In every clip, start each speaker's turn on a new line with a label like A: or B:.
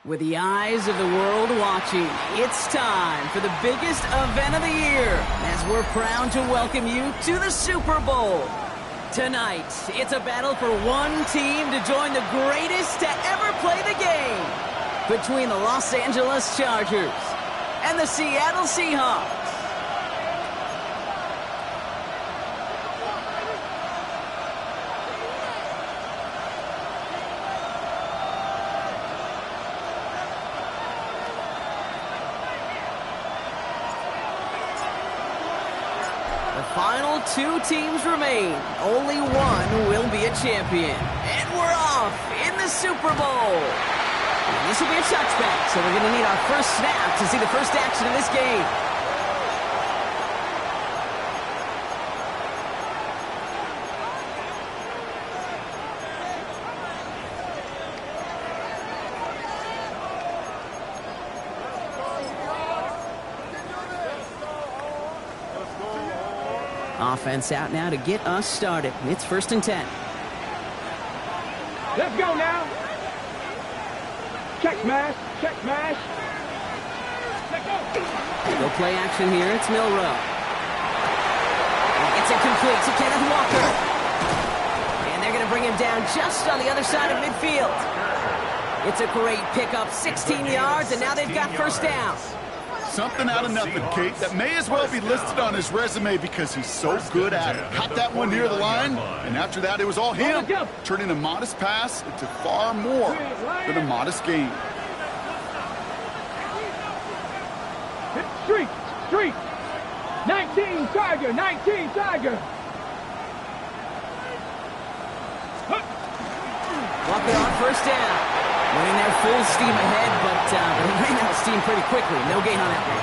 A: With the eyes of the world watching, it's time for the biggest event of the year as we're proud to welcome you to the Super Bowl. Tonight, it's a battle for one team to join the greatest to ever play the game between the Los Angeles Chargers and the Seattle Seahawks. Final two teams remain. Only one will be a champion. And we're off in the Super Bowl. And this will be a touchback, so we're going to need our first snap to see the first action of this game. Offense out now to get us started. It's 1st and 10.
B: Let's go now. Check smash. Check smash. Let's go.
A: No play action here. It's Milrow. It's incomplete to Kenneth Walker. And they're going to bring him down just on the other side of midfield. It's a great pickup. 16 yards, and now they've got first down.
C: Something out of nothing, Kate. That may as well be listed on his resume because he's so good at it. Caught that one near the line, and after that, it was all him. Turning a modest pass into far more than a modest gain.
B: Street. 19 Tiger, 19 Tiger.
A: Walker on first down. Running there full steam ahead, but he ran out of steam pretty quickly. No gain on that one.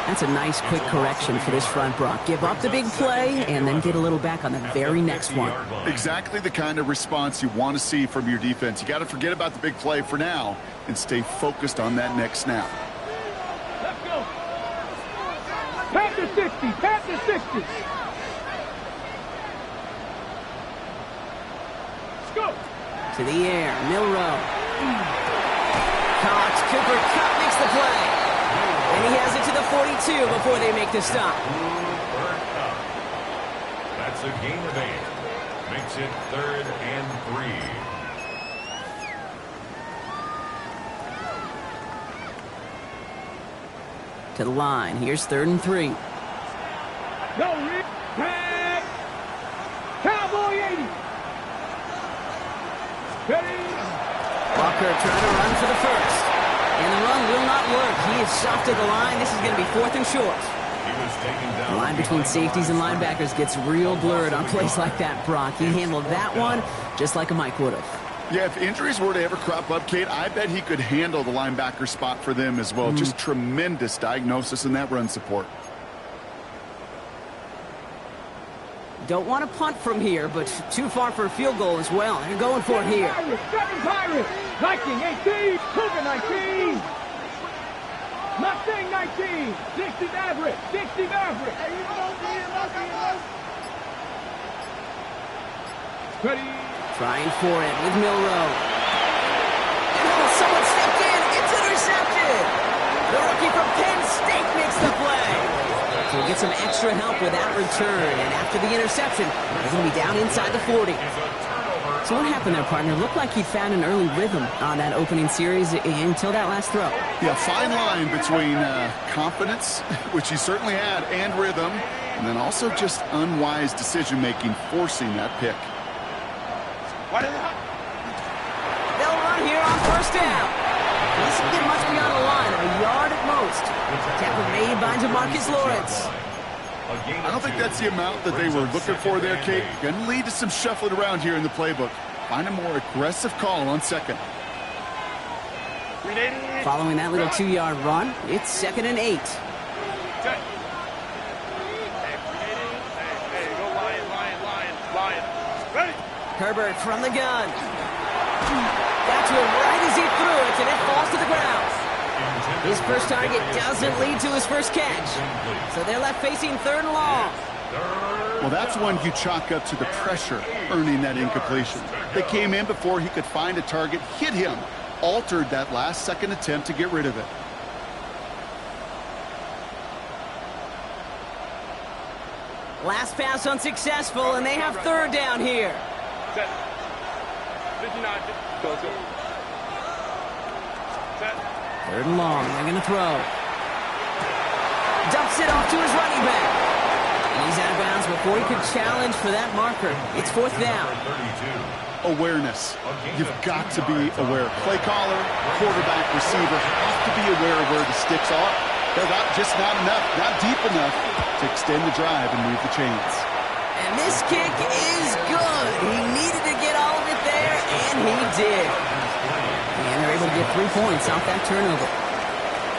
A: That's a nice, quick correction for this front, Brock. Give up the big play and then get a little back on the very next one.
C: Exactly the kind of response you want to see from your defense. You got to forget about the big play for now and stay focused on that next snap.
B: Let's go. Panther 60. Panther 60. Let's go.
A: To the air, Milrow. Caught. Cooper Kupp makes the play. And he has it to the 42 before they make the stop.
D: That's a gain of 8. Makes it 3rd and 3.
A: To the line. Here's 3rd and 3.
B: Go, Rick. Tag. Cowboy 80. Ready.
A: Walker trying to run for the first. And the run will not work. He is soft at the line. This is going to be 4th and short.
D: He was taken down.
A: The line between safeties and linebackers gets real blurred on plays like that, Brock. He handled that one just like a Mike would have.
C: Yeah, if injuries were to ever crop up, Kate, I bet he could handle the linebacker spot for them as well. Just tremendous diagnosis in that run support.
A: Don't want to punt from here, but too far for a field goal as well. They're going for it here.
B: Pirates. 19, 18. Cougar 19. Mustang 19. 60 Maverick. 60 Maverick. Ready.
A: Trying for it with Milrow. Oh, someone stepped in. It's intercepted. The rookie from Penn State makes the play. So we'll get some extra help with that return. And after the interception, they're going to be down inside the 40. So what happened there, partner? Looked like he found an early rhythm on that opening series until that last throw.
C: Yeah, fine line between confidence, which he certainly had, and rhythm, and then also just unwise decision-making, forcing that pick.
A: They'll run here on first down. This will get much beyond the line, a yard at most. Tackle made by Demarcus Lawrence.
C: I don't think that's the amount that they were looking for there, Kate. Going to lead to some shuffling around here in the playbook. Find a more aggressive call on second.
A: Following that little 2-yard run, it's 2nd and 8. Herbert from the gun. Got to him right as he threw it, and it falls to the ground. His first target doesn't lead to his first catch. So they're left facing 3rd and long.
C: Well, that's one you chalk up to the pressure earning that incompletion. They came in before he could find a target, hit him, altered that last-second attempt to get rid of it.
A: Last pass unsuccessful, and they have 3rd down here. 3rd and long, they're going to throw. Dumps it off to his running back. And he's out of bounds before he could challenge for that marker. It's 4th down.
C: Awareness. You've got to be aware. Play caller, quarterback, receiver have to be aware of where the sticks are. They're just not enough, not deep enough to extend the drive and move the chains.
A: And this kick is good. He needed to get all of it there, and he did. And they're able to get 3 points off that turnover.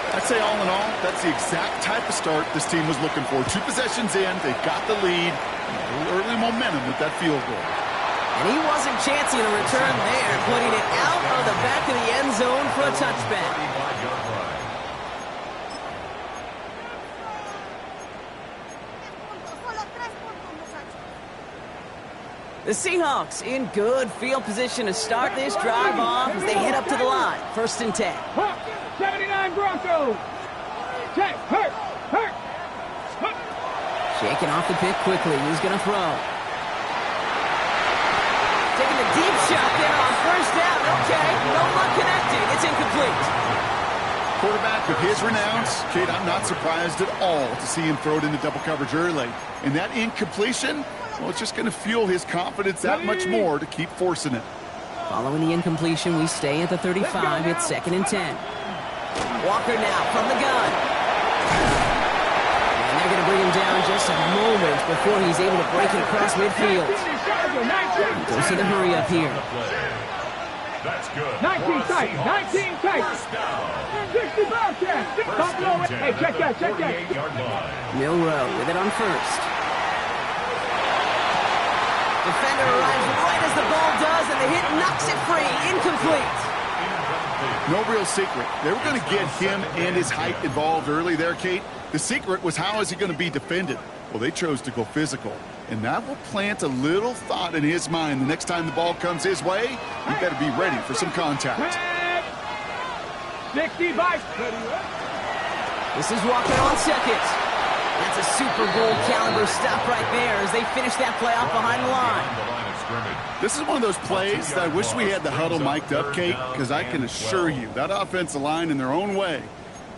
C: I'd say all in all, that's the exact type of start this team was looking for. 2 possessions in, they got the lead, a little early momentum with that field goal.
A: And he wasn't chancing a return there, putting it out of the back of the end zone for a touchback. The Seahawks in good field position to start this drive off as they head up to the line. 1st and 10.
B: 79 Broncos. Check. Hurt.
A: Shaking off the pick quickly. He's going to throw. Taking a deep shot there on 1st down. Okay, no luck connecting. It's incomplete.
C: Quarterback of his renounce, Kate, I'm not surprised at all to see him throw it into double coverage early. And that incompletion, well, it's just going to fuel his confidence that much more to keep forcing it.
A: Following the incompletion, we stay at the 35. It's 2nd and 10. Walker now from the gun. And they're going to bring him down just a moment before he's able to break it across midfield. He goes to the hurry up here.
D: That's good.
B: 19 tight. 19 tight. 65 check. Hey, check that.
A: Milrow with it on 1st. Defender arrives right as the ball does, and the hit knocks it free. Incomplete.
C: No real secret. They were going to get him and his height involved early there, Kate. The secret was how is he going to be defended? Well, they chose to go physical, and that will plant a little thought in his mind. The next time the ball comes his way, he better be ready for some contact.
B: 65.
A: This is Walker on 2nd. That's a Super Bowl caliber stop right there as they finish that play off behind the line.
C: This is one of those plays that I wish we had the huddle mic'd up, Kate, because I can assure you that offensive line in their own way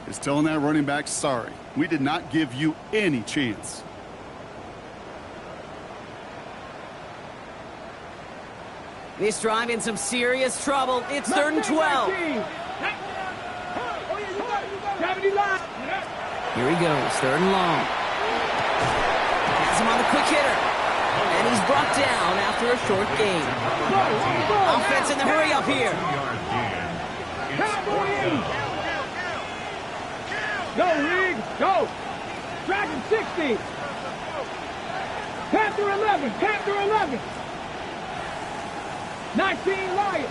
C: is telling that running back, sorry, we did not give you any chance.
A: This drive in some serious trouble. It's 3rd and 12. Here he goes, 3rd and long. Has him on the quick hitter. And he's brought down after a short gain. Offense in the hurry up here.
B: Go, Rig. Go. Dragon 60. Panther 11. 19 Lions.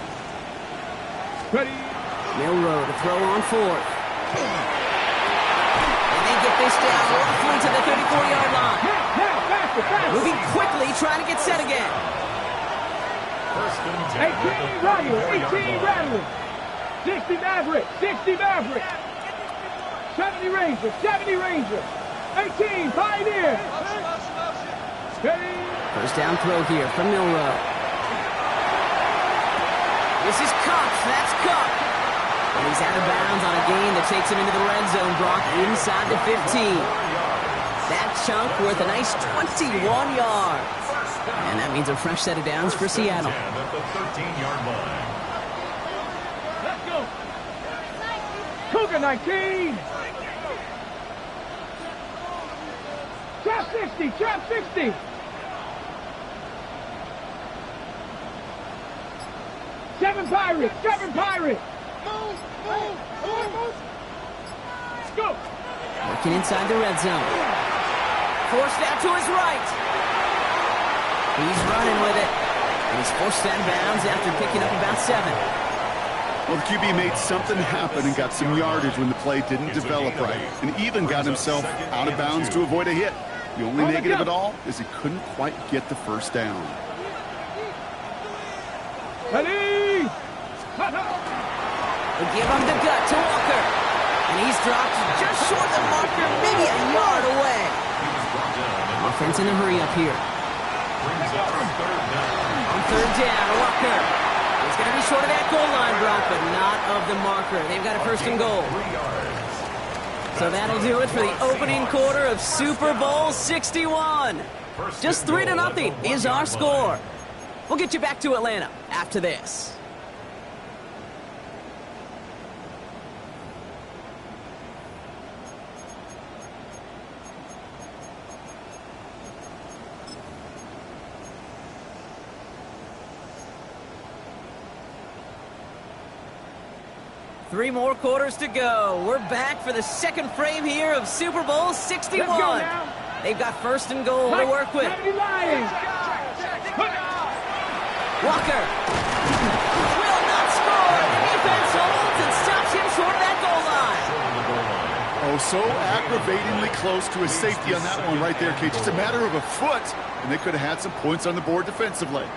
B: Ready.
A: Milrow to throw on 4th. And they get this down roughly to the 34-yard line.
B: Faster.
A: Moving quickly, trying to get set again.
B: 18 Rattler. 60 Maverick. 70 Ranger. 18 Pioneer. Ready.
A: 1st down throw here from Milrow. This is Cup. That's Cup. And he's out of bounds on a gain that takes him into the red zone, Brock, inside the 15. That chunk worth a nice 21 yards. And that means a fresh set of downs for Seattle.
D: At the 13-yard line.
B: Let's go. Cougar 19. Trap 60. Trap 60. Seven Pirates. Seven Pirates. Move. Let's go.
A: Working inside the red zone. Forced out to his right. He's running with it. And he's forced out of bounds after picking up about 7.
C: Well, the QB made something happen and got some yardage when the play didn't develop right, and even got himself out of bounds to avoid a hit. The only negative at all is he couldn't quite get the first down.
B: Ready.
A: They give him the gut to Walker. And he's dropped just short of the marker, maybe a yard away. Offense in a hurry up here. On third down, Walker. He's going to be short of that goal line, Brock, but not of the marker. They've got a first and goal. So that'll do it for the opening quarter of Super Bowl 61. Just 3-0 is our score. We'll get you back to Atlanta after this. Three more quarters to go. We're back for the second frame here of Super Bowl 61.
B: Let's go now.
A: They've got first and goal to work with. Walker will not score. The defense holds and stops him short of that goal line.
C: Oh, so aggravatingly close to a safety on that one right there, Kate. Just a matter of a foot, and they could have had some points on the board defensively.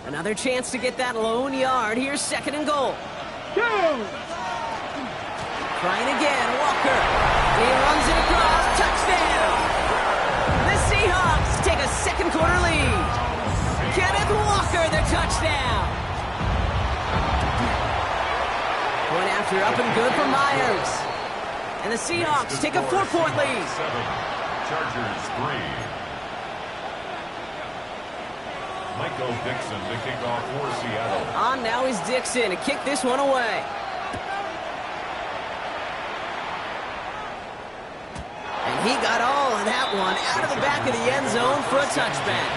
A: Another chance to get that lone yard. Here's second and goal. Trying again, Walker. He runs it across. Touchdown! The Seahawks take a second quarter lead. Kenneth Walker, the touchdown. Point after up and good for Myers. And the Seahawks take a 4-point lead.
D: 7, Chargers 3. Michael Dixon to kick off for Seattle.
A: On now is Dixon to kick this one away. And he got all of that one out of the back of the end zone for a touchback.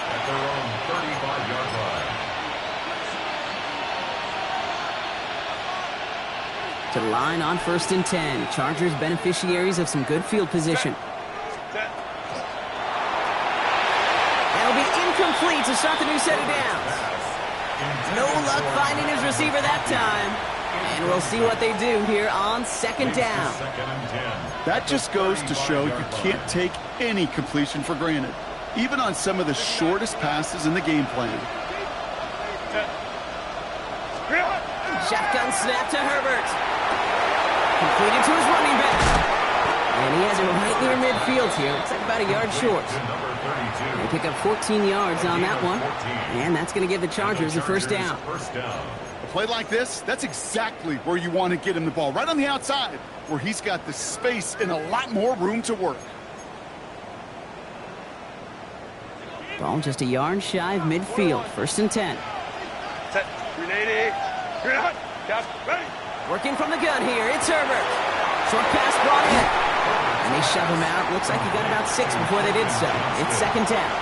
D: At their own 35-yard line.
A: To the line on first and 10. Chargers beneficiaries of some good field position. Complete to start the new set of downs. No luck finding his receiver that time. And we'll see what they do here on second down.
C: That just goes to show you can't take any completion for granted, even on some of the shortest passes in the game plan.
A: Shotgun snap to Herbert. Completed to his running back. And he has it right near midfield here. It's like about a yard short. They pick up 14 yards on that one. And that's going to give the Chargers a first down.
C: A play like this, that's exactly where you want to get him the ball. Right on the outside, where he's got the space and a lot more room to work.
A: Ball just a yard shy of midfield. First and 10.
B: Set. 380. Ready.
A: Working from the gun here. It's Herbert. Short pass brought in. And they shove him out. Looks like he got about 6 before they did so. It's second down.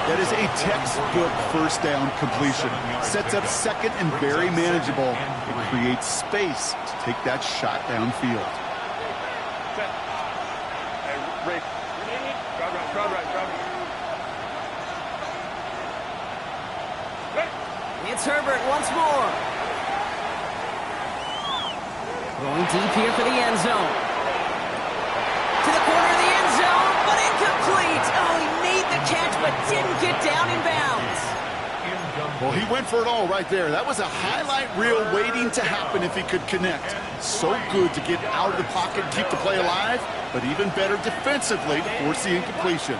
C: That is a textbook first down completion. Sets up second and very manageable. It creates space to take that shot downfield.
B: Set. Hey, crowd right.
A: It's Herbert once more. Going deep here for the end zone.
C: He went for it all right there. That was a highlight reel waiting to happen if he could connect. So good to get out of the pocket and keep the play alive, but even better defensively to force the incompletion.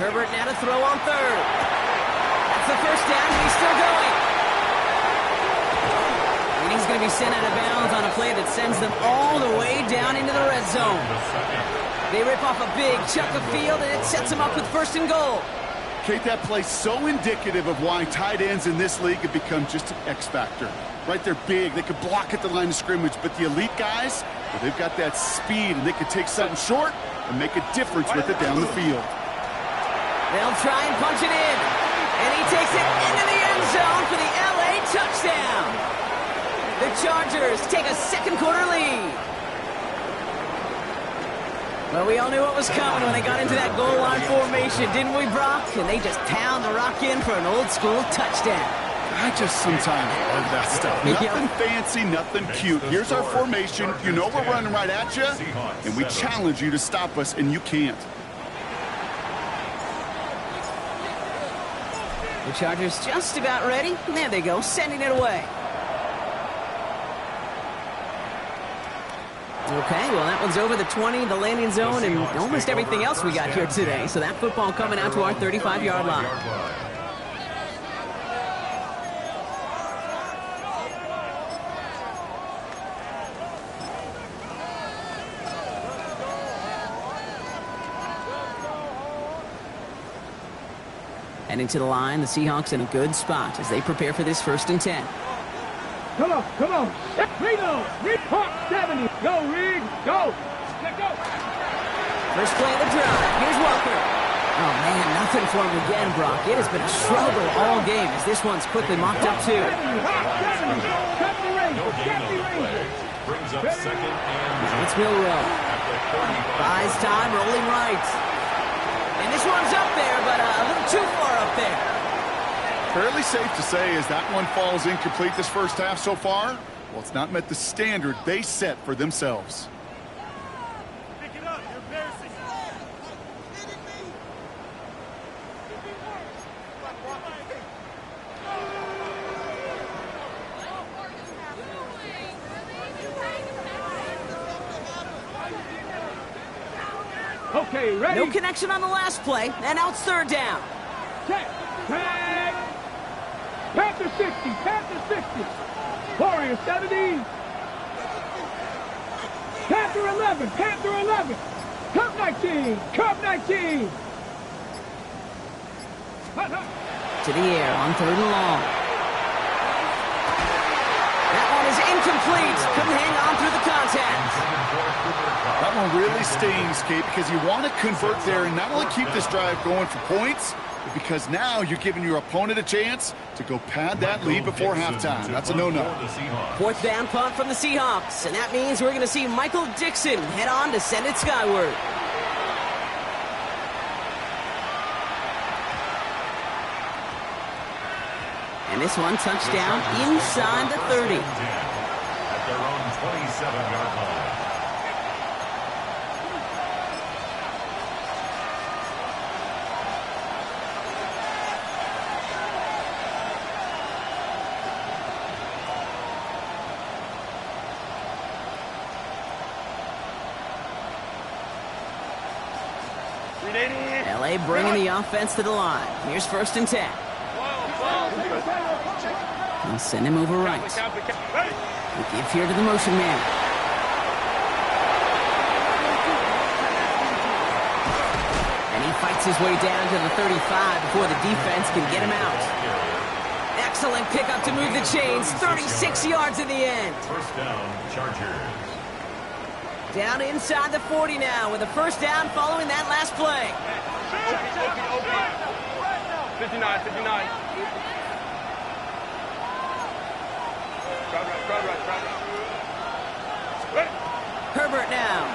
A: Herbert now to throw on third. That's the first down, and he's still going. And he's going to be sent out of bounds on a play that sends them all the way down into the red zone. They rip off a big chunk of field, and it sets them up with first and goal.
C: Kate, that play's so indicative of why tight ends in this league have become just an X factor. Right, they're big, they could block at the line of scrimmage, but the elite guys, well, they've got that speed, and they could take something short and make a difference with it down the field.
A: They'll try and punch it in. And he takes it into the end zone for the LA touchdown. The Chargers take a second quarter lead. Well, we all knew what was coming when they got into that goal line formation, didn't we, Brock? And they just pound the rock in for an old school touchdown.
C: I just sometimes love that stuff. Nothing fancy, nothing cute. Here's our formation. You know we're running right at you, and we challenge you to stop us, and you can't.
A: The Chargers just about ready. There they go, sending it away. Okay, well, that one's over the 20, the landing zone, and almost everything else we got here today. So that football coming out to our 35-yard line. Heading to the line, the Seahawks in a good spot as they prepare for this 1st and 10.
B: Come on, come on. Reno, Hawk 70. Go, Reed, go. Let go.
A: First play of the drive. Here's Walker. Oh, man, nothing for him again, Brock. It has been a struggle all game as this one's quickly mocked up, too.
D: Brings up second and
A: It's Milrow. Buys time, rolling right. And this one's up there, but a little too far up there.
C: Fairly safe to say as that one falls incomplete this first half so far, well, it's not met the standard they set for themselves.
E: Pick it up, you're embarrassing.
B: Okay, ready?
A: No connection on the last play, and now it's 3rd down.
B: Check. Tag. Panther 60. Panther 60. Warrior 70. Panther 11. Panther 11. Cub 19. Cub 19.
A: To the air on 3rd and long. That one is incomplete. Couldn't hang on through the contact.
C: That one really stings, Kate, because you want to convert there and not only keep this drive going for points, but because now you're giving your opponent a chance to go pad that lead before halftime. That's a no-no.
A: 4th down punt from the Seahawks, and that means we're going to see Michael Dixon head on to send it skyward. And this one touchdown inside the 30.
D: At their own 27-yard line.
A: LA bringing the offense to the line. Here's 1st and 10. They'll send him over right. They give here to the motion man. And he fights his way down to the 35 before the defense can get him out. Excellent pickup to move the chains. 36 yards in the end.
D: First down, Chargers.
A: Down inside the 40 now with a 1st down following that last play.
B: 59, 59.
A: Herbert now.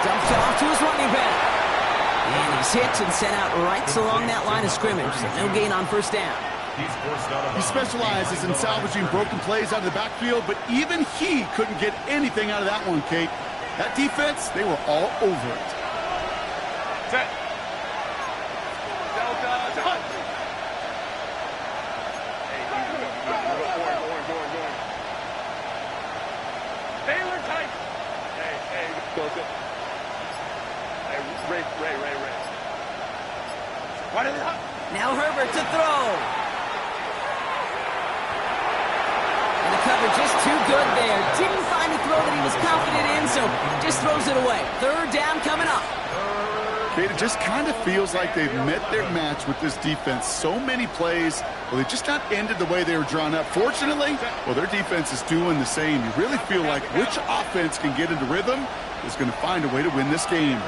A: Dumped off to his running back. And he's hit and sent out right along that line of scrimmage. So no gain on 1st down.
D: He's forced out of
C: He specializes in salvaging broken plays out of the backfield, but even he couldn't get anything out of that one, Kate. That defense, they were all over it.
B: Set. Delta, done. Taylor tight. Hey, close it. Hey, Ray. What is it?
A: Now Herbert to throw. And the cover just too good there. Didn't find a throw that he was confident in, so just throws it away. Third down coming up.
C: Kate, it just kind of feels like they've met their match with this defense. So many plays, well, they just not ended the way they were drawn up. Fortunately, well, their defense is doing the same. You really feel like which offense can get into rhythm is going to find a way to win this game.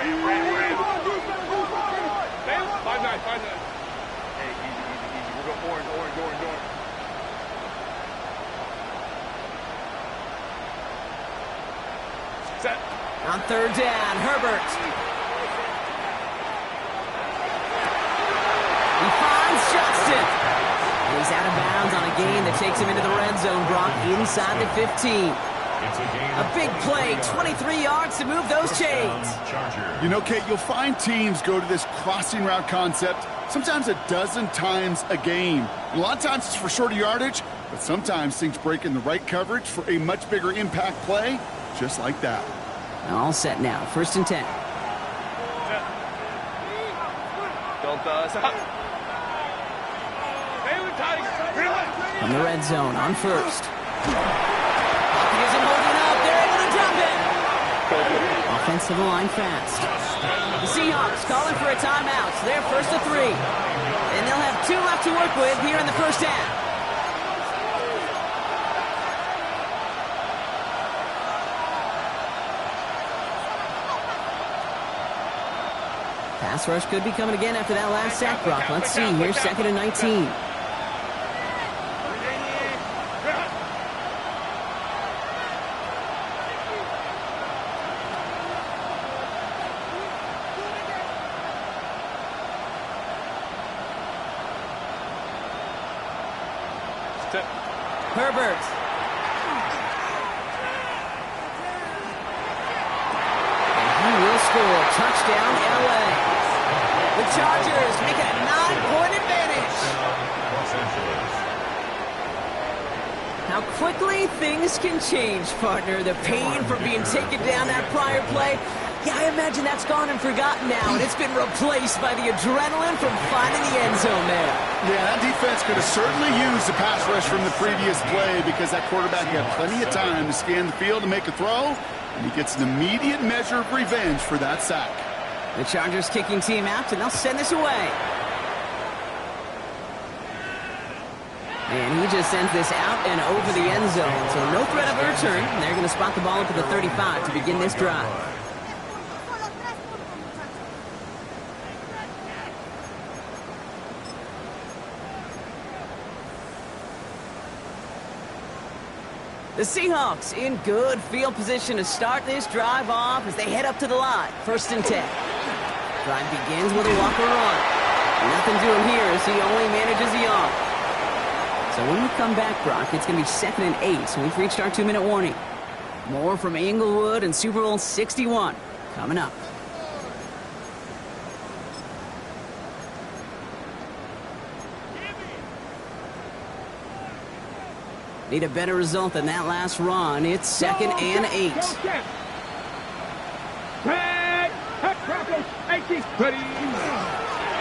B: 5-9. Hey, easy. We're going orange. Set.
A: On third down, Herbert. He finds Justin. He's out of bounds on a gain that takes him into the red zone, Brock, inside the 15. A big play, 23 yards to move those chains.
C: You know, Kate, you'll find teams go to this crossing route concept sometimes a dozen times a game. And a lot of times it's for shorter yardage, but sometimes things break in the right coverage for a much bigger impact play, just like that.
A: All set now, 1st and 10.
B: Delta, stop. Taylor tight.
A: From the red zone on 1st. Pocket isn't holding up. They're able to drop it. Offensive line fast. The Seahawks calling for a timeout. So they're 1st to 3. And they'll have 2 left to work with here in the first half. Pass rush could be coming again after that last sack, Brock. Let's see here, 2nd and 19. Herbert. And he will score. Touchdown, LA. The Chargers make it a 9-point advantage. How quickly things can change, partner. The pain from being taken down that prior play, yeah, I imagine that's gone and forgotten now, and it's been replaced by the adrenaline from finding the end zone there.
C: Yeah, that defense could have certainly used the pass rush from the previous play because that quarterback had plenty of time to scan the field and make a throw, and he gets an immediate measure of revenge for that sack.
A: The Chargers kicking team out, and they'll send this away. And he just sends this out and over the end zone, so no threat of a return. They're going to spot the ball up at the 35 to begin this drive. The Seahawks in good field position to start this drive off as they head up to the line. 1st and 10. Drive begins with a Walker run. Nothing to him here as he only manages the arm. So when we come back, Brock, it's going to be 2nd and 8. So we've reached our 2-minute warning. More from Inglewood and Super Bowl 61 coming up. Need a better result than that last run. It's 2nd and 8.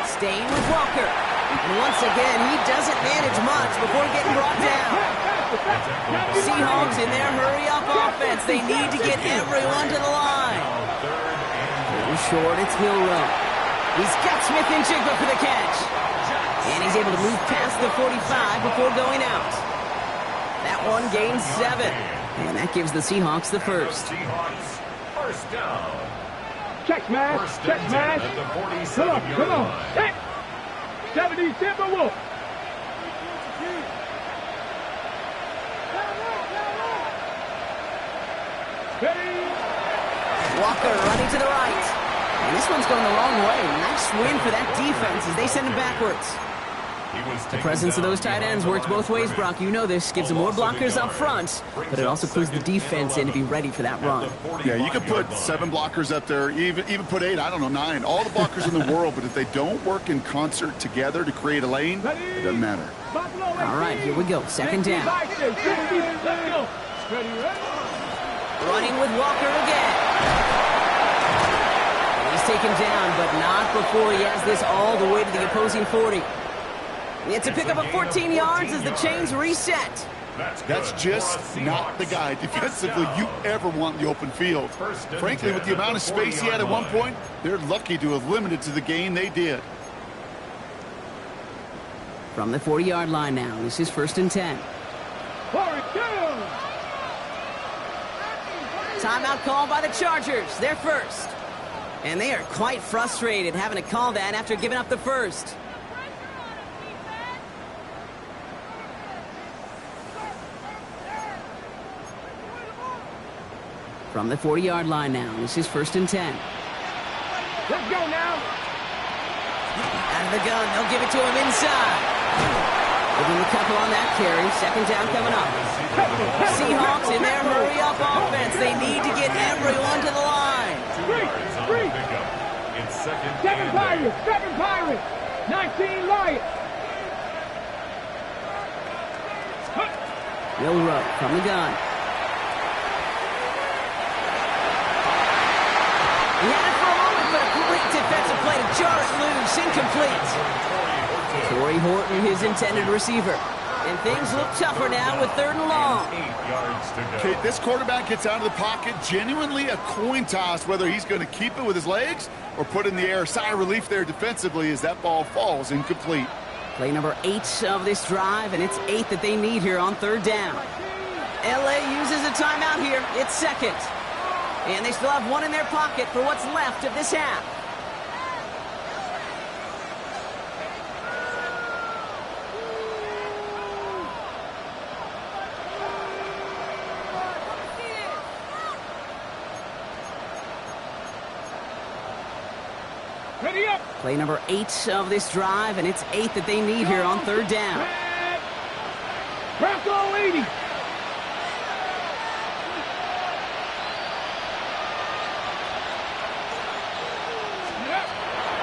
A: Staying with Walker. And once again, he doesn't manage much before getting brought down. Seahawks in their hurry-up offense. They need to get everyone to the line. Getting short, it's Milrow. He's got Smith and Jigba for the catch. And he's able to move past the 45 before going out. That one gains 7. And that gives the Seahawks the first.
D: Seahawks, first down.
B: Check smash. Check smash. Come on. Check. 70 Timberwolf.
A: Walker running to the right. And this one's going the wrong way. Nice win for that defense as they send him backwards. The presence of those tight ends works both ways, Brock. You know this. Gives them more blockers up front, but it also clues the defense in to be ready for that run.
C: Yeah, you could put 7 blockers up there, even put 8, I don't know, 9. All the blockers in the world, but if they don't work in concert together to create a lane, it doesn't matter.
A: All right, here we go. Second down. Running with Walker again. He's taken down, but not before he has this all the way to the opposing 40. It's a pickup of 14 yards as the chains reset.
C: That's just not the guy defensively you ever want in the open field. Frankly, with the amount of space he had at one point, they're lucky to have limited to the gain they did.
A: From the 40-yard line now, this is 1st and 10. Timeout called by the Chargers. They're first. And they are quite frustrated having to call that after giving up the first. From the 40-yard line now, this is 1st and 10.
B: Let's go now.
A: Out of the gun, they'll give it to him inside. Give him a couple on that carry. Second down coming up. Seahawks in their hurry-up offense. They need to get everyone to the line.
B: Three.
D: It's second
B: 7 Pirates. 7 Pirates. 19 Lions.
A: Milroe from the gun. He had it for a moment, but a great defensive play to jar it loose. Incomplete. Torrey Horton, his intended receiver. And things look tougher now with 3rd and long.
D: 8 yards to go.
C: Okay, this quarterback gets out of the pocket, genuinely a coin toss whether he's going to keep it with his legs or put in the air. Sigh of relief there defensively as that ball falls incomplete.
A: Play number 8 of this drive, and it's 8 that they need here on 3rd down. LA uses a timeout here. It's second. And they still have one in their pocket for what's left of this half.
B: Ready up.
A: Play number 8 of this drive, and it's 8 that they need here on 3rd down.
B: Bronco 80.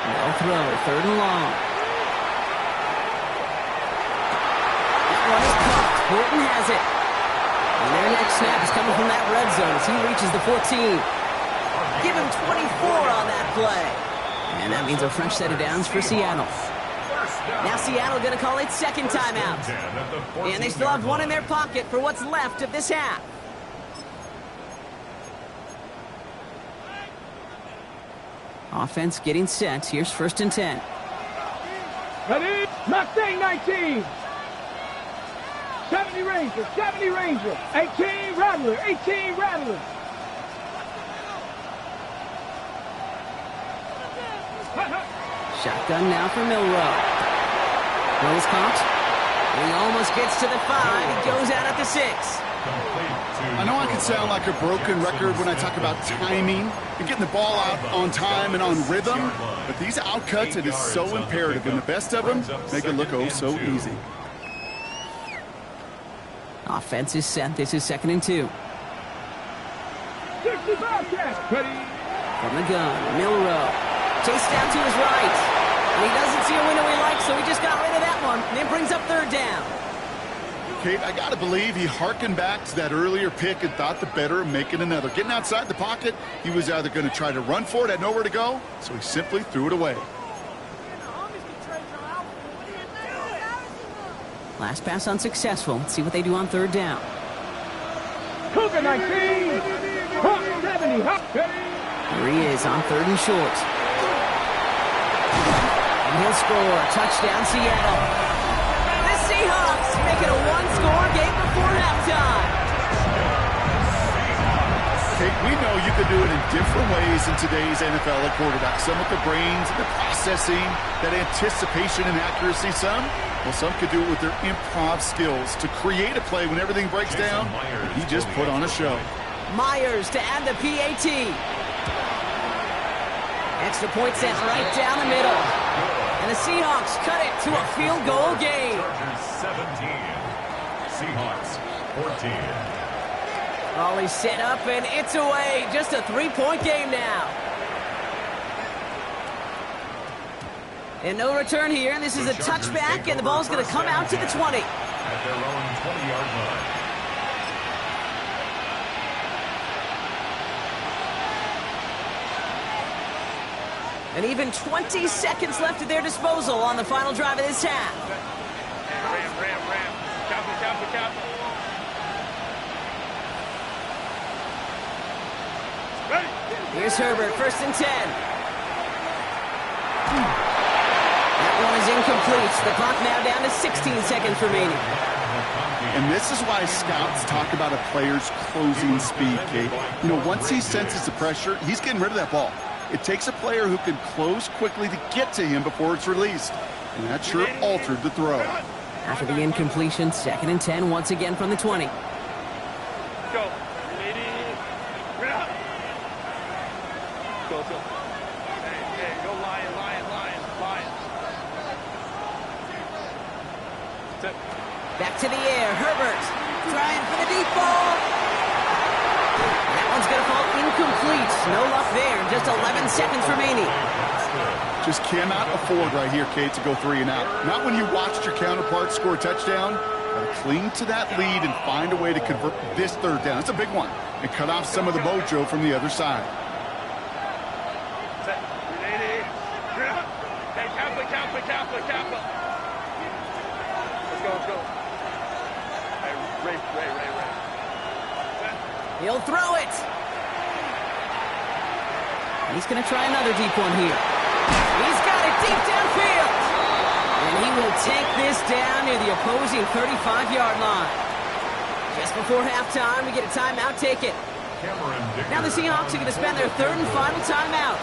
A: They'll throw, 3rd and long. That one is caught. Horton has it. And their next snap is coming from that red zone as he reaches the 14. Give him 24 on that play. And that means a fresh set of downs for Seattle. Now Seattle going to call its second timeout. And they still have one in their pocket for what's left of this half. Offense getting set. Here's 1st and 10.
B: Ready? Mustang 19. 70 Ranger. 70 Ranger. 18 Rattler. 18 Rattler.
A: Shotgun now for Milroe. Mills caught. And he almost gets to the 5. He goes out at the 6.
C: I know I can sound like a broken record when I talk about timing and getting the ball out on time and on rhythm, but these outcuts, it is so imperative, and the best of them make it look oh so easy.
A: Offense is set. This is 2nd and 2.
B: 60 Bobcats. Ready?
A: From the gun, Milroe. Chase down to his right. And he doesn't see a window he likes, so he just got rid of that one. And it brings up 3rd down.
C: Kate, I got to believe he harkened back to that earlier pick and thought the better of making another. Getting outside the pocket, he was either going to try to run for it, had nowhere to go, so he simply threw it away.
A: Last pass unsuccessful. Let's see what they do on 3rd down.
B: Cougar 19. Hawk 70. Hawk.
A: Here he is on 3rd and short. And he'll score. Touchdown, Seattle. The Seahawks make it a one-score game before halftime.
C: Kate, we know you can do it in different ways in today's NFL at quarterback. Some with the brains, the processing, that anticipation and accuracy. Some could do it with their improv skills to create a play when everything breaks down. He just put on a show.
A: Myers to add the PAT. Extra point sent right down the middle. And the Seahawks cut it to a field goal game.
D: Chargers 17. Seahawks 14.
A: All set up, and it's away. Just a 3-point game now. And no return here. This is a touchback, and the ball's going to come out to the 20.
D: At their own 20-yard line.
A: And even 20 seconds left at their disposal on the final drive of this half.
E: Ram. Cap. Ready.
A: Here's Herbert, 1st and 10. That one is incomplete. The clock now down to 16 seconds remaining.
C: And this is why scouts talk about a player's closing speed, Kate. You know, once he senses the pressure, he's getting rid of that ball. It takes a player who can close quickly to get to him before it's released. And that sure altered the throw.
A: After the incompletion, 2nd and 10 once again from the 20.
E: Go. Ready. Go. Hey, go Lion.
A: Back to the air, Herbert trying for the deep ball. That one's going to fall incomplete. No luck there. Just 11 seconds remaining.
C: Just cannot afford right here, Kate, to go 3 and out. Not when you watched your counterpart score a touchdown. Got to cling to that lead and find a way to convert this 3rd down. It's a big one. And cut off some of the mojo from the other side.
E: Ready. Hey, Kappa. Let's go. Hey, Ray.
A: He'll throw it. He's going to try another deep one here. He's got it deep downfield. And he will take this down near the opposing 35-yard line. Just before halftime, we get a timeout taken. Now the Seahawks are going to spend their 3rd and final timeout.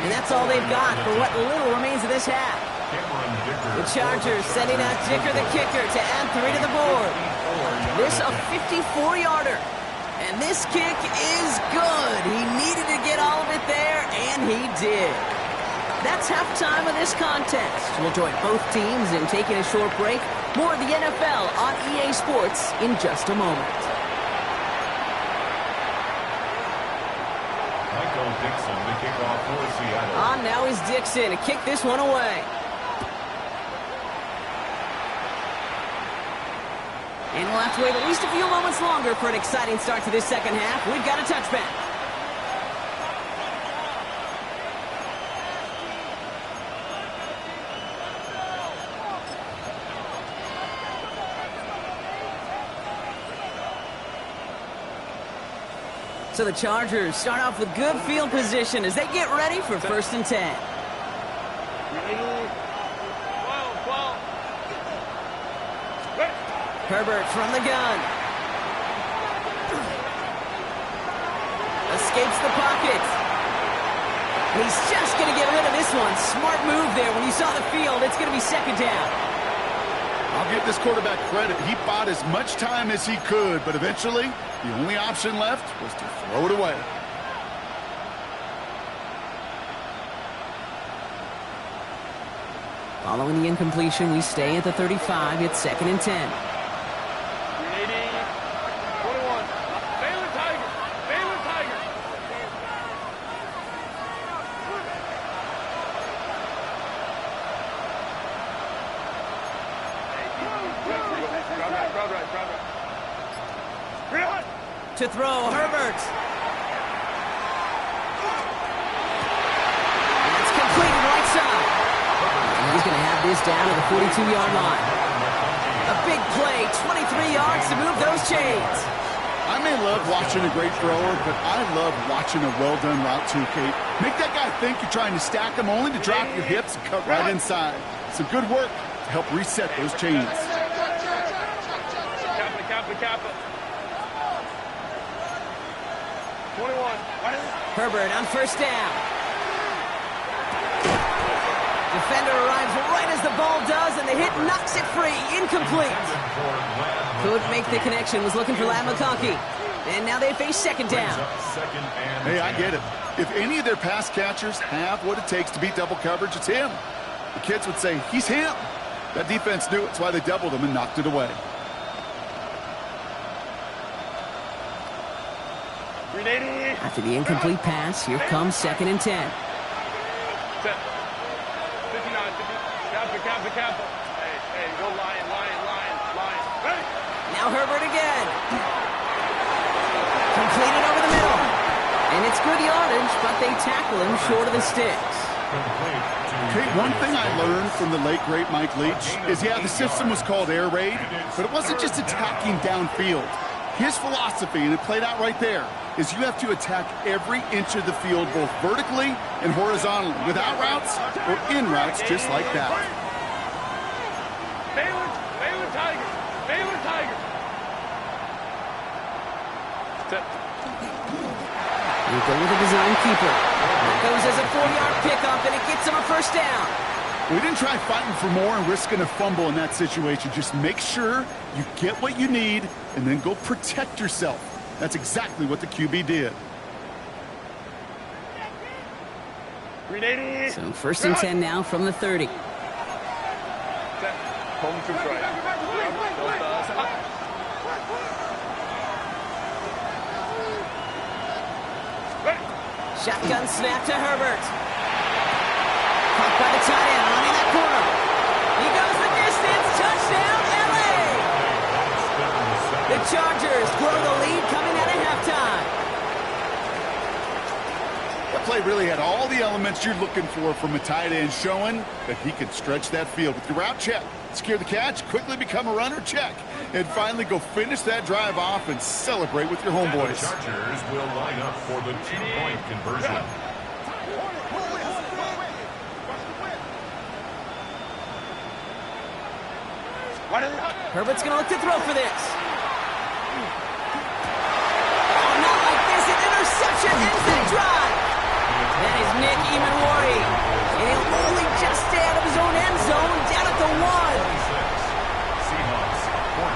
A: And that's all they've got for what little remains of this half. The Chargers sending out Dicker the kicker to add 3 to the board. This a 54-yarder. And this kick is good. He needed to get all of it there, and he did. That's halftime of this contest. We'll join both teams in taking a short break. More of the NFL on EA Sports in just a moment.
D: Michael Dixon, the kickoff for Seattle.
A: On now is Dixon to kick this one away. And we'll have to wait at least a few moments longer for an exciting start to this 2nd half. We've got a touchback. So the Chargers start off with good field position as they get ready for 1st and 10. Herbert from the gun. Escapes the pocket. He's just going to get rid of this one. Smart move there. When you saw the field, it's going to be 2nd down.
C: I'll give this quarterback credit. He bought as much time as he could, but eventually the only option left was to throw it away.
A: Following the incompletion, we stay at the 35. It's 2nd and 10. To throw, Herbert. That's completed right side. And he's going to have this down to the 42-yard line. A big play, 23 yards to move those chains.
C: I may love watching a great thrower, but I love watching a well-done route too, Kate. Make that guy think you're trying to stack him only to drop your hips and cut right inside. Some good work to help reset those chains.
E: Kappa. 21.
A: Herbert on 1st down. Defender arrives right as the ball does, and the hit knocks it free. Incomplete. Couldn't make the connection. Was looking for Ladd McConkey. And now they face 2nd down.
C: Hey, I get it. If any of their pass catchers have what it takes to beat double coverage, it's him. The kids would say, he's him. That defense knew it. That's why they doubled him and knocked it away.
A: After the incomplete pass, here comes 2nd and 10.
E: 59, 50. Kappa. Hey, go Lion. Ready?
A: Now Herbert again. Completed over the middle. And it's good yardage, but they tackle him short of the sticks.
C: Okay, one thing I learned from the late, great Mike Leach is, yeah, the system was called air raid, but it wasn't just attacking downfield. His philosophy, and it played out right there, is you have to attack every inch of the field, both vertically and horizontally, without routes or in routes, just like that.
E: Baylor Tigers.
A: You go with a design keeper. That goes as a 4-yard pickup, and it gets him a first down.
C: We didn't try fighting for more and risking a fumble in that situation. Just make sure you get what you need and then go protect yourself. That's exactly what the QB did.
A: So 1st and 10 now from the 30.
E: Home to right.
A: Shotgun snap to Herbert. Caught by the tight end, running that corner. He goes the distance. Touchdown, LA! The Chargers grow the lead coming out of halftime.
C: That play really had all the elements you're looking for from a tight end, showing that he can stretch that field with your route check. Secure the catch, quickly become a runner, check. And finally go finish that drive off and celebrate with your homeboys.
D: The Chargers will line up for the 2-point conversion.
A: Herbert's going to look to throw for this. Oh, not like this. An interception ends the drive. That is Nick Emanwari. And he'll only just stay out of his own end zone, down at the 1.
D: Seahawks 14.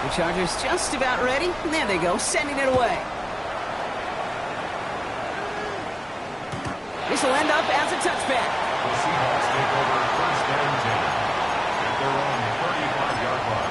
A: The Chargers just about ready. And there they go, sending it away. This will end up as a touchback.
D: The Seahawks take over 1st and 10 at their own 35-yard line.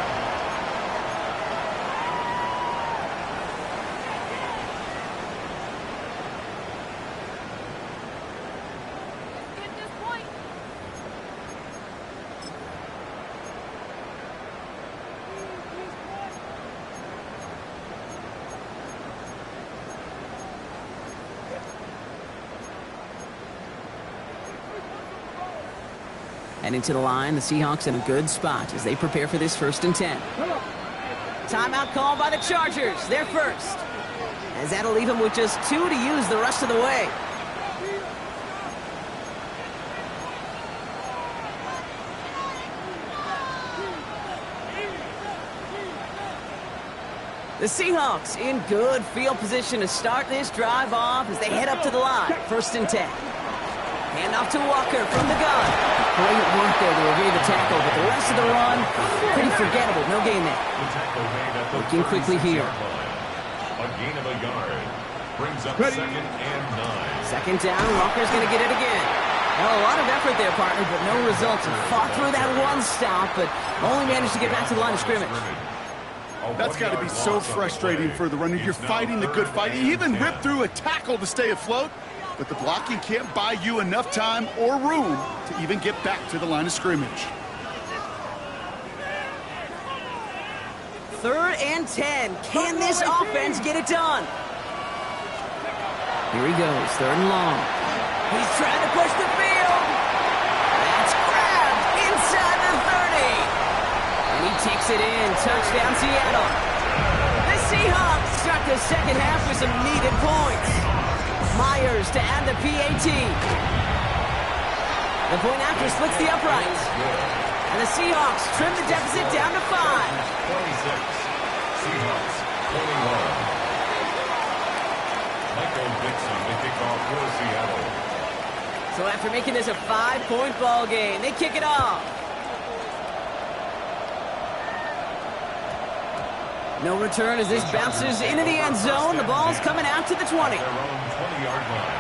A: And into the line, the Seahawks in a good spot as they prepare for this 1st and 10. Timeout called by the Chargers. They're first. As that'll leave them with just 2 to use the rest of the way. The Seahawks in good field position to start this drive off as they head up to the line. 1st and 10. Hand off to Walker from the gun. Great work there to evade the tackle, but the rest of the run, pretty forgettable. No gain there.
D: The tackle made at the
A: Looking quickly here.
D: 36-yard line. A gain of a yard brings up 2nd and 9.
A: 2nd down, Walker's going to get it again. Well, a lot of effort there, partner, but no results. He fought through that one stop, but only managed to get back to the line of scrimmage.
C: That's got to be so frustrating for the runner. You're fighting the good fight. You even ripped through a tackle to stay afloat, but the blocking can't buy you enough time or room to even get back to the line of scrimmage.
A: 3rd and 10. Can this offense get it done? Here he goes, 3rd and long. He's trying to push the field. That's grabbed inside the 30. And he takes it in. Touchdown, Seattle. The Seahawks start the 2nd half with some needed points. Myers to add the PAT. The point after splits the uprights. And the Seahawks trim the deficit down to 5.
D: 26. Seahawks 21. Michael Dixon to kick off for Seattle.
A: So after making this a 5-point ball game, they kick it off. No return as this bounces into the end zone. The ball's coming out to the 20.
D: Their own 20-yard line.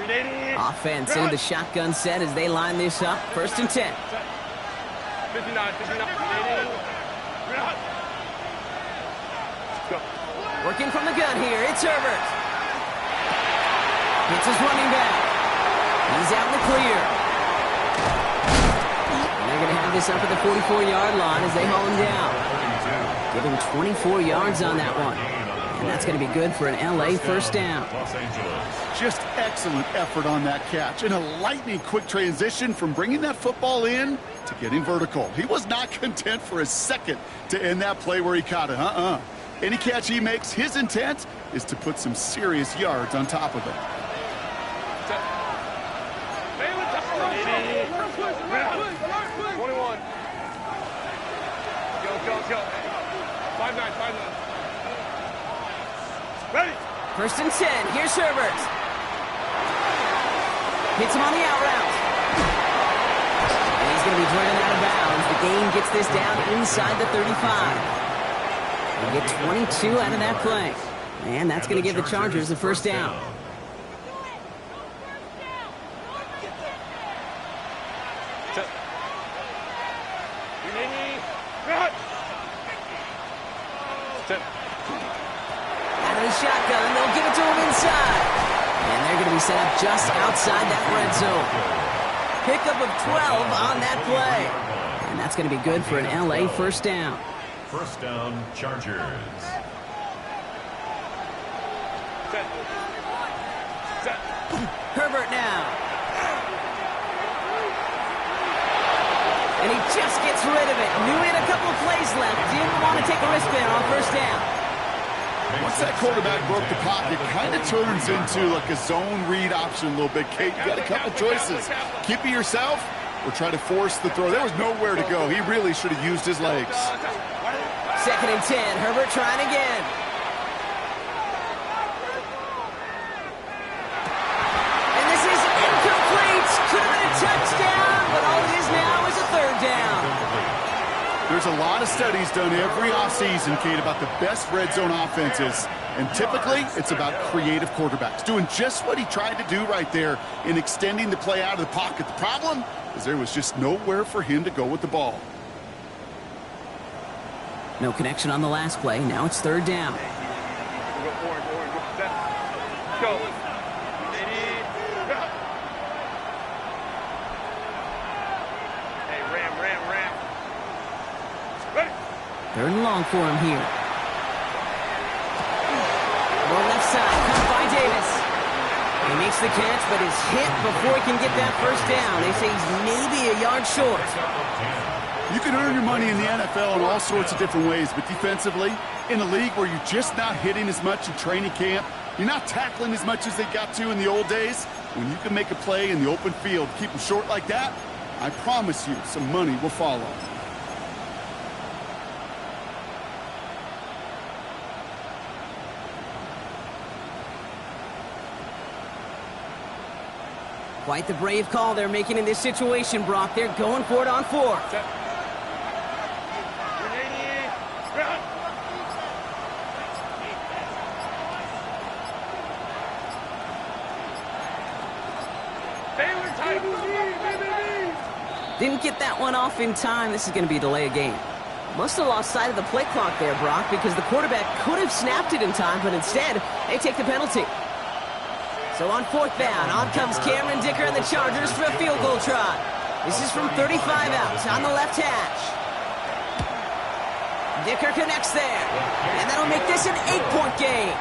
A: Offense into the shotgun set as they line this up. 1st and 10.
E: 59, 59.
A: Working from the gun here, it's Herbert. It's his running back. He's out in the clear. And they're going to have this up at the 44-yard line as they haul him down. Give him 24 yards on that one. And that's going to be good for an LA 1st down.
C: Just excellent effort on that catch. And a lightning quick transition from bringing that football in to getting vertical. He was not content for a second to end that play where he caught it. Any catch he makes, his intent is to put some serious yards on top of it.
E: 21. Go. 5-9. Ready.
A: 1st and 10. Here's Herbert. Hits him on the out route. And he's going to be driven out of bounds. The game gets this down inside the 35. They get 22 out of that play. And that's going to give the Chargers the 1st down. Out of the shotgun, they'll give it to him inside. And they're going to be set up just outside that red zone. Pickup of 12 on that play. And that's going to be good for an LA 1st down.
D: 1st down, Chargers.
A: Herbert now. And he just gets rid of it. Knew he had a couple of plays left. Didn't want to take a risk there on 1st down.
C: Once that quarterback broke the pocket, it kind of turns into like a zone read option a little bit. Kate, you got a couple choices. Keep it yourself or try to force the throw. There was nowhere to go. He really should have used his legs.
A: 2nd and 10. Herbert trying again. And this is incomplete. Could have been a touchdown, but all it is now is a 3rd down.
C: There's a lot of studies done every offseason, Kate, about the best red zone offenses. And typically, it's about creative quarterbacks doing just what he tried to do right there in extending the play out of the pocket. The problem is there was just nowhere for him to go with the ball.
A: No connection on the last play. Now it's 3rd down.
E: Go. Hey, ram.
A: 3rd and long for him here. More left side, caught by Davis. He makes the catch, but is hit before he can get that 1st down. They say he's maybe a yard short.
C: You can earn your money in the NFL in all sorts of different ways, but defensively, in a league where you're just not hitting as much in training camp, you're not tackling as much as they got to in the old days, when you can make a play in the open field, keep them short like that, I promise you some money will follow.
A: Quite the brave call they're making in this situation, Brock. They're going for it on 4th. Didn't get that one off in time. This is going to be a delay of game. Must have lost sight of the play clock there, Brock, because the quarterback could have snapped it in time, but instead, they take the penalty. So on 4th down, on comes Cameron Dicker and the Chargers for a field goal try. This is from 35 out on the left hash. Dicker connects there, and that'll make this an 8-point game.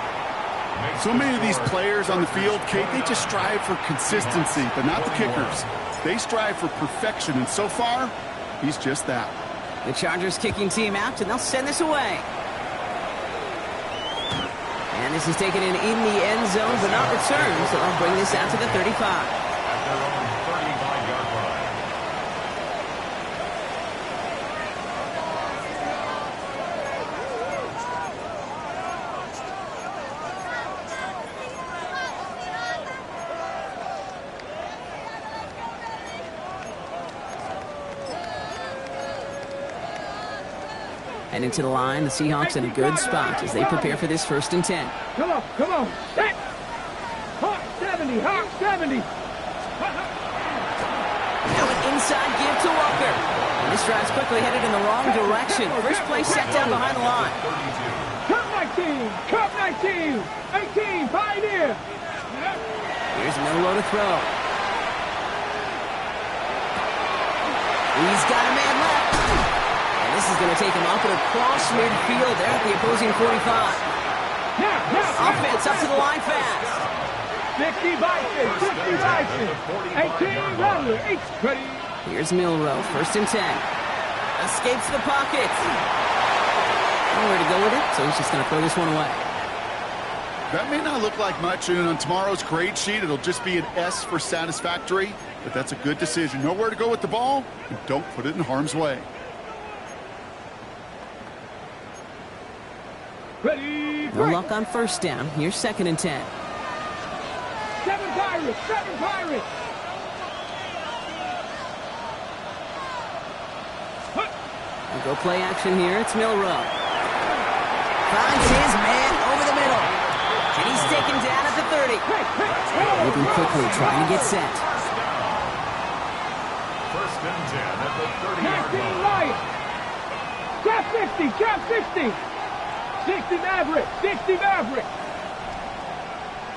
C: So many of these players on the field, Kate, they just strive for consistency, but not the kickers. They strive for perfection, and so far, he's just that.
A: The Chargers kicking team out, and they'll send this away. And this is taken in the end zone, but not returned, so they'll bring this out to the 35.
D: At their own 35-yard line.
A: And into the line, the Seahawks in a good spot as they prepare for this 1st and 10.
B: Come on. Set. Hawk 7. 70, hot 70.
A: Now an inside give to Walker. And this drive's quickly headed in the wrong direction. First play set down behind the line.
B: Cup 19, Cup 19, 18, Pioneer.
A: Here's Milrow to throw. He's got a man left. And this is going to take him up and across midfield there at the opposing 45. Offense up to the line fast.
B: 50 Bison, 50 Bison, 18 Runner, 8 ready.
A: Here's Milrow, 1st and 10. Escapes the pocket. Nowhere to go with it, so he's just going to throw this one away.
C: That may not look like much, and on tomorrow's grade sheet, it'll just be an S for satisfactory, but that's a good decision. Know where to go with the ball, and don't put it in harm's way.
B: Ready,
A: No luck on 1st down. Here's 2nd and 10.
B: 7 Pirates, 7 Pirates.
A: We'll go play action here. It's Milrow. Finds his man over the middle. And he's taken down at the 30. Moving quickly, trying to get set.
D: 1st and 10 at the 30-yard
B: 19
D: line.
B: Lions. Trap 60, trap 60. 60 Maverick, 60 Maverick.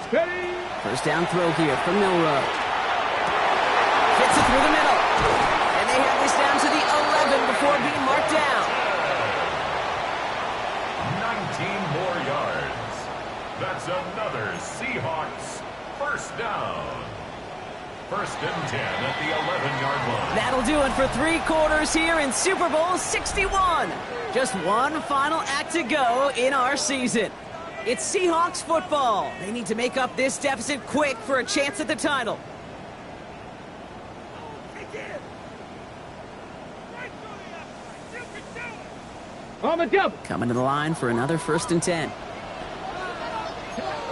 B: Ready.
A: 1st down throw here from Milrow. Gets it through the middle. And they have this down to the 11 before being marked down.
D: 19 more yards. That's another Seahawks 1st down. 1st and 10 at the 11-yard line.
A: That'll do it for 3 quarters here in Super Bowl 61. Just one final act to go in our season. It's Seahawks football. They need to make up this deficit quick for a chance at the title.
B: On the double.
A: Coming to the line for another 1st and 10.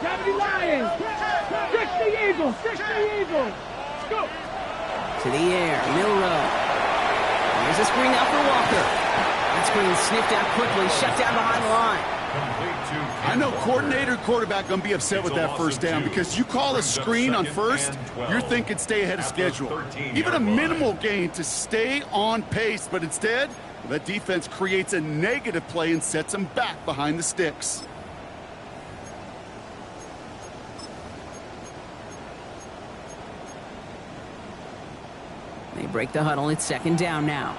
B: 70 Lions. 60 Eagles, 60 Eagles. Go.
A: To the air, Milrow. There's a screen out for Walker. That screen sniffed out quickly, shut down behind the line.
C: I know coordinator quarterback going to be upset with that 1st down because you call a screen on 1st, you're thinking stay ahead of schedule. Even a minimal gain to stay on pace, but instead, that defense creates a negative play and sets them back behind the sticks.
A: They break the huddle. It's 2nd down now.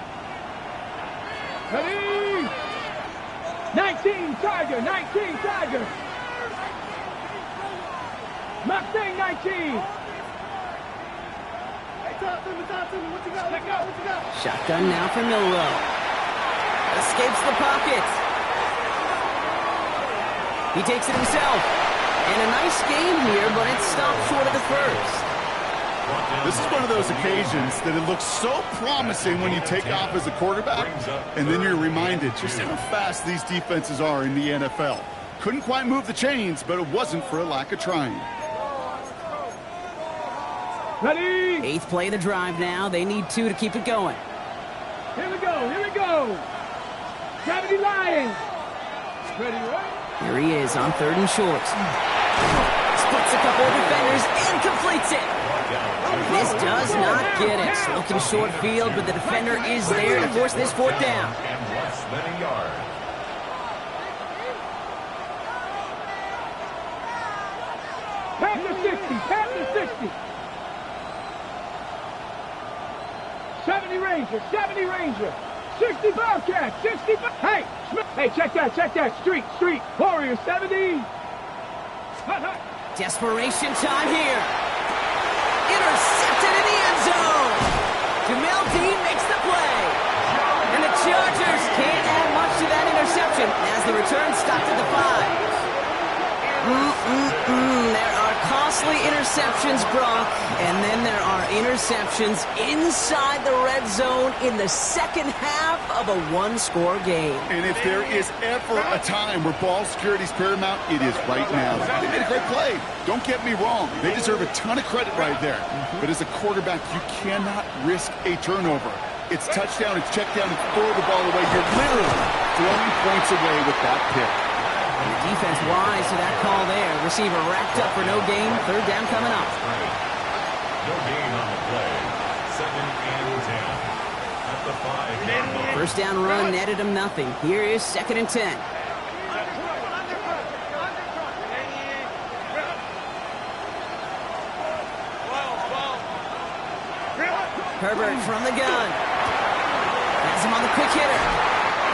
B: Ready. 19 Tiger, 19 Tiger. Mustang 19.
A: Shotgun now for Milrow. Escapes the pocket. He takes it himself. And a nice game here, but it stopped short of the 1st.
C: This is one of those occasions that it looks so promising when you take off as a quarterback, and then you're reminded just how fast these defenses are in the NFL. Couldn't quite move the chains, but it wasn't for a lack of trying.
B: Ready.
A: 8th play of the drive now. They need 2 to keep it going.
B: Here we go, here we go. 70 Lions. Ready, right?
A: Here he is on 3rd and short. Splits a couple of defenders and completes it. This does not get it. Looking short field, but the defender is there to force this 4th down.
D: And less than a yard.
B: Panther 60, Panther 60. 70 Ranger, 70 Ranger. 60 Bobcat, 60 Hey, hey, check that. Street. Warrior 70.
A: Desperation time here. Intercepted in the end zone. Jamel Dean makes the play. And the Chargers can't add much to that interception as the return stopped at the 5. There are costly interceptions, Brock, and then there are interceptions inside the red zone in the 2nd half of a 1-score game.
C: And if there is ever a time where ball security is paramount, it is right now. They made a great play. Don't get me wrong. They deserve a ton of credit right there. But as a quarterback, you cannot risk a turnover. It's touchdown, it's check down, and throw the ball away. You're literally throwing points away with that pick.
A: Defense wise to that call there. Receiver racked up for no gain. Third down coming up.
D: No gain on the play. 2nd and 10. At the 5-yard line.
A: First down run netted him nothing. Here is 2nd and 10. Herbert from the gun. Has him on the quick hitter.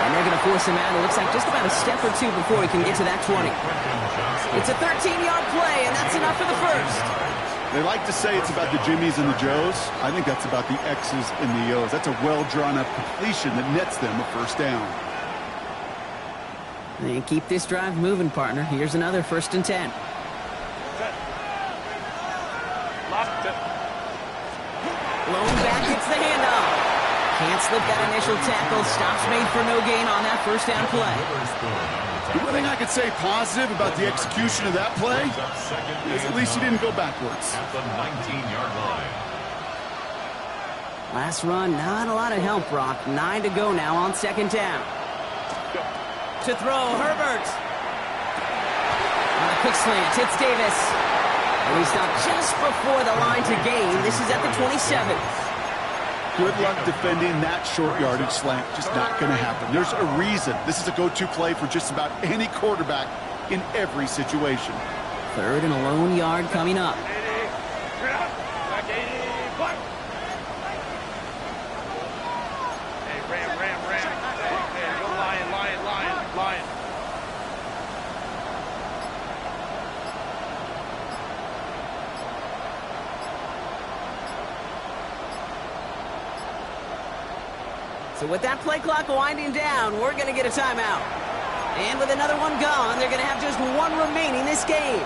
A: And they're going to force him out. It looks like just about a step or two before he can get to that 20. It's a 13-yard play, and that's enough for the first.
C: They like to say it's about the Jimmies and the Joes. I think that's about the X's and the O's. That's a well-drawn-up completion that nets them a first down.
A: And keep this drive moving, partner. Here's another 1st and 10. Blown back, hits the handoff. Can't slip that initial tackle. Stops made for no gain on that first down play.
C: The one thing I could say positive about the execution of that play is at least he didn't go backwards.
D: At the 19-yard line.
A: Last run, not a lot of help, Brock. 9 to go now on 2nd down. To throw, Herbert. On a quick slant, hits Davis. And he stopped just before the line to gain. This is at the 27.
C: Good luck defending that short yardage slant. Just not going to happen. There's a reason. This is a go-to play for just about any quarterback in every situation.
A: 3rd and a lone yard coming up. So with that play clock winding down, we're going to get a timeout. And with another one gone, they're going to have just one remaining this game.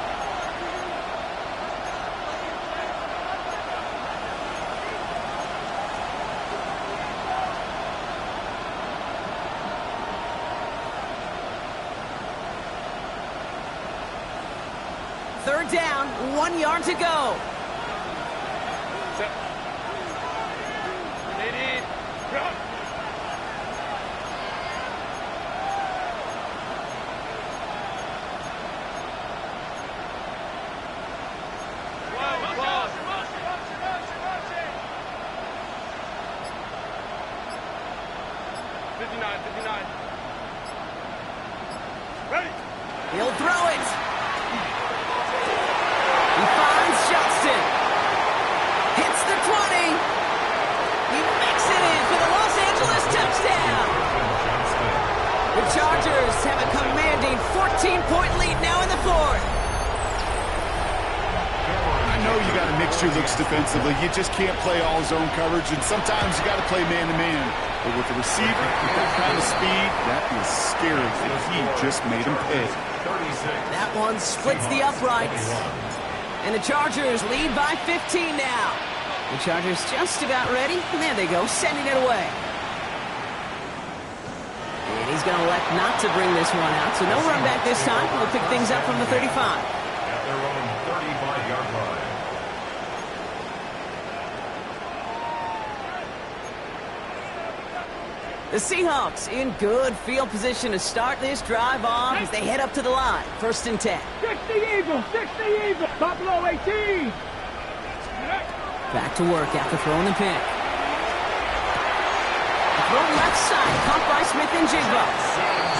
A: Third down, 1 yard to go. He'll throw it. He finds Johnston. Hits the 20. He makes it in for the Los Angeles touchdown. The Chargers have a commanding 14-point lead now in the 4th.
C: I know you got to mix your looks defensively. You just can't play all zone coverage, and sometimes you got to play man-to-man. But with the receiver, with that kind of speed, that is scary, and he just made him pay.
A: That one splits the uprights. And the Chargers lead by 15 now. The Chargers just about ready. And there they go, sending it away. And he's going to elect not to bring this one out. So no run back this time. We'll pick things up from the 35.
D: At their own 35-yard line.
A: The Seahawks in good field position to start this drive off as they head up to the line. 1st and 10.
B: 60 Eagles, 60 Eagles. Buffalo 18.
A: Back to work after throwing the pick. Throw left side, caught by Smith and Jigba.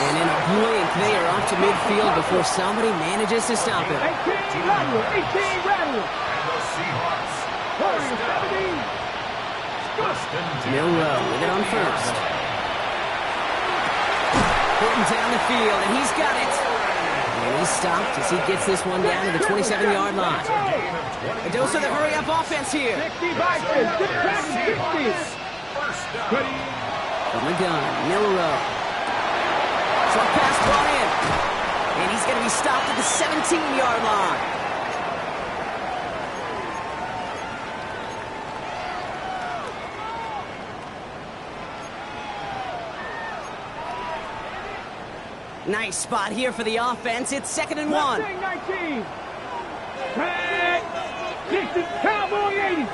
A: And in a blink, they are off to midfield before somebody manages to stop him.
B: 18 Rattler, 18 Rattler.
D: And the Seahawks.
B: Warriors 17.
D: First and 10.
A: Milrow with it on 1st. Putting down the field, and he's got it. And he's stopped as he gets this one down to the 27-yard line. A dose of the hurry-up offense here.
B: 60 Vikings, 60.
A: From the gun, Milrow. Short pass brought in. And he's going to be stopped at the 17-yard line. Nice spot here for the offense. It's 2nd and 1.
B: 19. Tag. 60. Cowboy 80.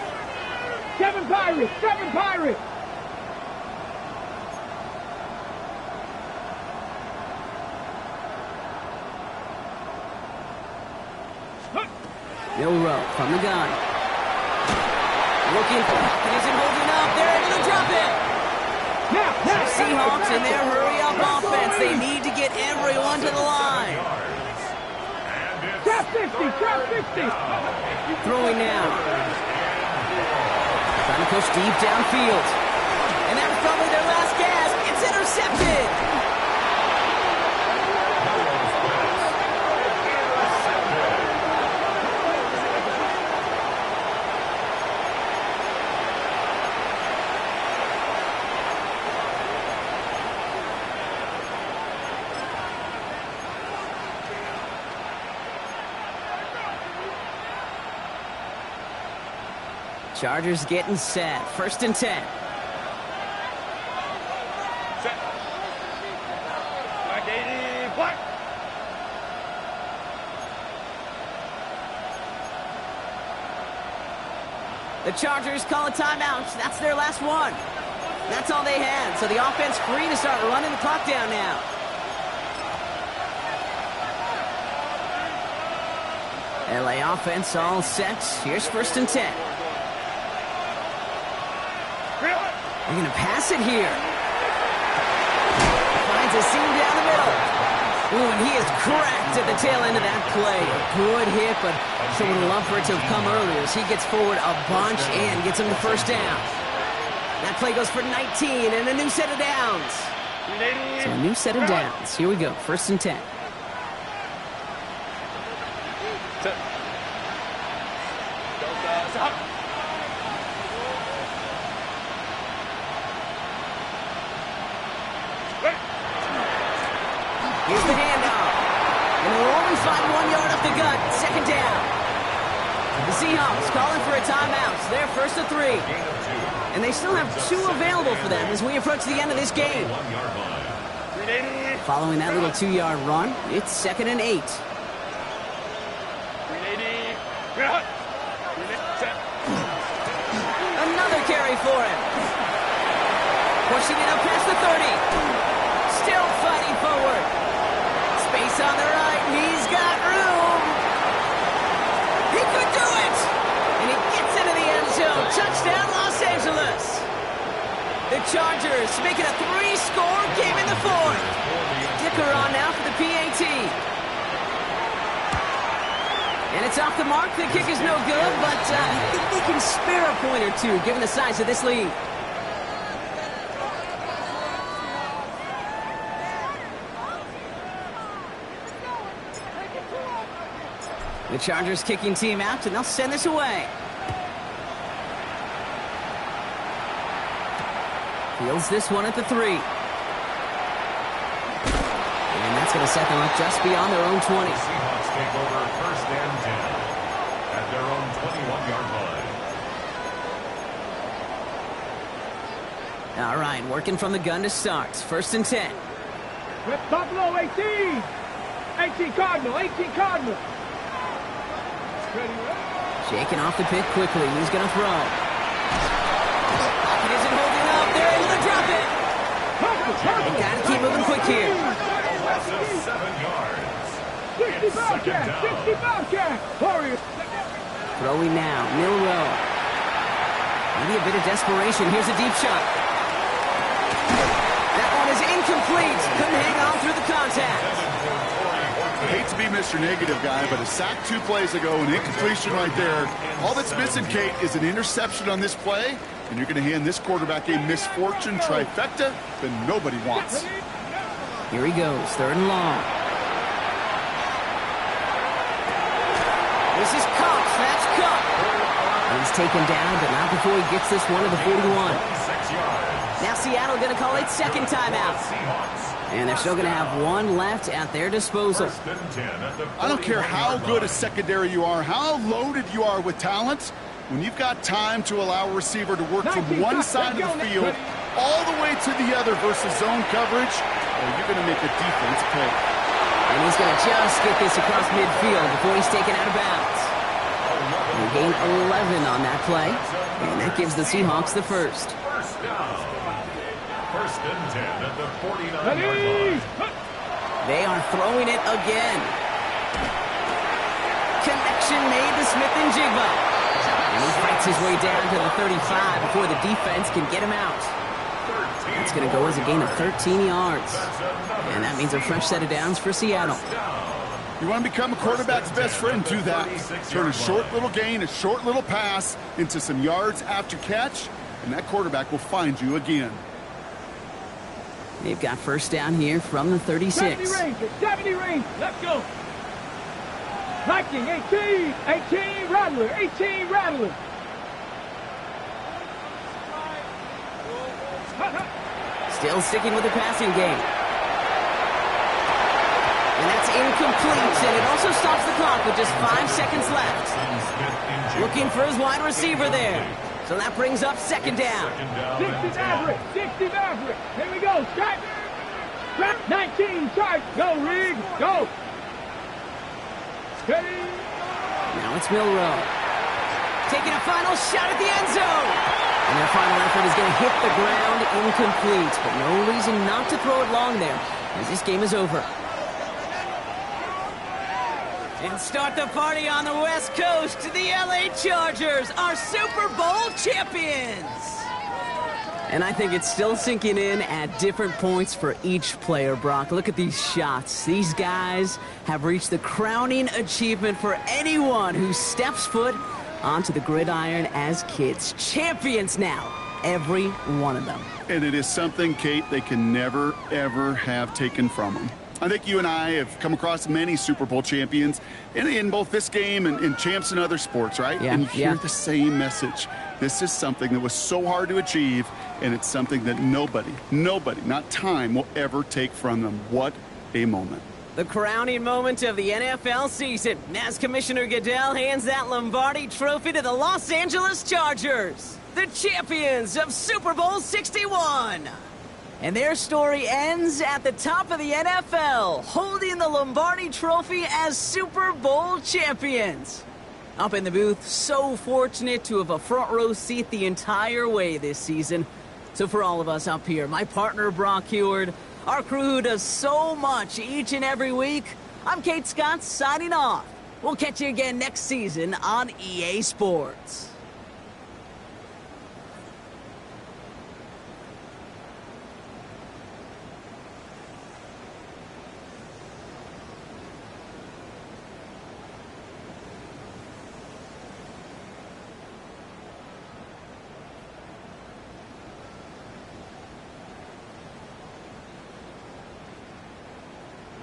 B: 7 Pirates. 7 Pirates.
A: Milrow from the gun. Looking for Hopkins and holding up. They're able to drop it. Seahawks in their hurry-up offense. They need to get everyone to the line.
B: Trap 50, trap 50.
A: Throwing now. Trying to push deep downfield. And that was probably their last gasp. It's intercepted. Chargers getting set. 1st and 10.
E: Set. Black 80, black.
A: The Chargers call a timeout. That's their last one. That's all they had. So the offense free to start running the clock down now. LA offense all set. Here's 1st and 10. They're going to pass it here. Finds a seam down the middle. Ooh, and he is cracked at the tail end of that play. A good hit, but sure would love for it to have come earlier as he gets forward a bunch and gets him the 1st down. That play goes for 19 and a new set of downs. So a new set of downs. Here we go. 1st and 10. Here's the handoff. And they'll only find 1 yard up the gut. 2nd down. The Seahawks calling for a timeout. They're 1st and 3. And they still have 2 available for them as we approach the end of this game. Following that little 2-yard run, it's 2nd and 8. Another carry for him. Pushing it up past the 30. Still fighting forward. Space on the right, and he's got room. He could do it. And he gets into the end zone. Touchdown, Los Angeles. The Chargers make it a 3-score game in the 4th. Dicker on now for the PAT. And it's off the mark. The kick is no good, but I think they can spare a point or two given the size of this lead. The Chargers kicking team out, and they'll send this away. Fields this one at the 3. And that's going to set them up just beyond their own 20.
D: Seahawks take over 1st and 10 at their own 21-yard line.
A: All right, working from the gun to start. 1st and 10.
B: Buffalo 18. 18 Cardinal, 18 Cardinal.
A: Shaking off the pick quickly. He's going to throw. It isn't holding up. They're able to drop it. They got to keep moving quick here.
D: Loss of 7 yards.
B: 60 Bobcat, 60 Bobcat. Warriors.
A: Throwing now. Milrow. Maybe a bit of desperation. Here's a deep shot. That one is incomplete. Couldn't hang on through the contact.
C: I hate to be Mr. Negative guy, but a sack 2 plays ago, an incompletion right there. All that's missing, Kate, is an interception on this play, and you're going to hand this quarterback a misfortune trifecta that nobody wants.
A: Here he goes, 3rd and long. This is Cox. That's Cox. He's taken down, but not before he gets this one to the 41.
D: 6 yards.
A: Now Seattle going to call it 2nd timeout.
D: Seahawks.
A: And they're still going to have 1 left at their disposal.
D: 1st and 10 at the
C: I don't care how
D: 41-yard
C: good a
D: line.
C: secondary you are, how loaded you are with talent, when you've got time to allow a receiver to work from one side of the field all the way to the other versus zone coverage, you're going to make a defense pay.
A: And he's going to just get this across midfield before he's taken out of bounds. He gained 11 on that play, and that gives the Seahawks the 1st.
D: 1st down. 1st and 10 at the 49-yard line.
A: They are throwing it again. Connection made. The Smith-Njigba. And he fights his way down to the 35 before the defense can get him out. That's going to go as a gain of 13 yards. And that means a fresh set of downs for Seattle.
C: You want to become a quarterback's best friend, do that. Turn a short little gain, a short little pass into some yards after catch, and that quarterback will find you again.
A: They've got first down here from the 36.
B: 70 Rangers, 70 Rangers, let's go. Viking, 18, 18 Rattler, 18 Rattler.
A: Still sticking with the passing game. And that's incomplete, and it also stops the clock with just 5 seconds left. Looking for his wide receiver there. So that brings up second down.
B: 60 Maverick, 60 Maverick. Here we go, strike. 19, charge. Go, Rig, go. Steady.
A: Now it's Milrow. Taking a final shot at the end zone. And their final effort is going to hit the ground incomplete. But no reason not to throw it long there, as this game is over. And start the party on the West Coast. The LA Chargers are Super Bowl champions. And I think it's still sinking in at different points for each player, Brock. Look at these shots. These guys have reached the crowning achievement for anyone who steps foot onto the gridiron as kids. Champions now, every one of them.
C: And it is something, Kate, they can never, ever have taken from them. I think you and I have come across many Super Bowl champions in both this game and champs in other sports, right?
A: Yeah,
C: and you hear the same message. This is something that was so hard to achieve, and it's something that nobody, not time, will ever take from them. What a moment.
A: The crowning moment of the NFL season, as Commissioner Goodell hands that Lombardi trophy to the Los Angeles Chargers, the champions of Super Bowl 61. And their story ends at the top of the NFL, holding the Lombardi trophy as Super Bowl champions. Up in the booth, so fortunate to have a front row seat the entire way this season. So for all of us up here, my partner Brock Heward, our crew who does so much each and every week, I'm Kate Scott signing off. We'll catch you again next season on EA Sports.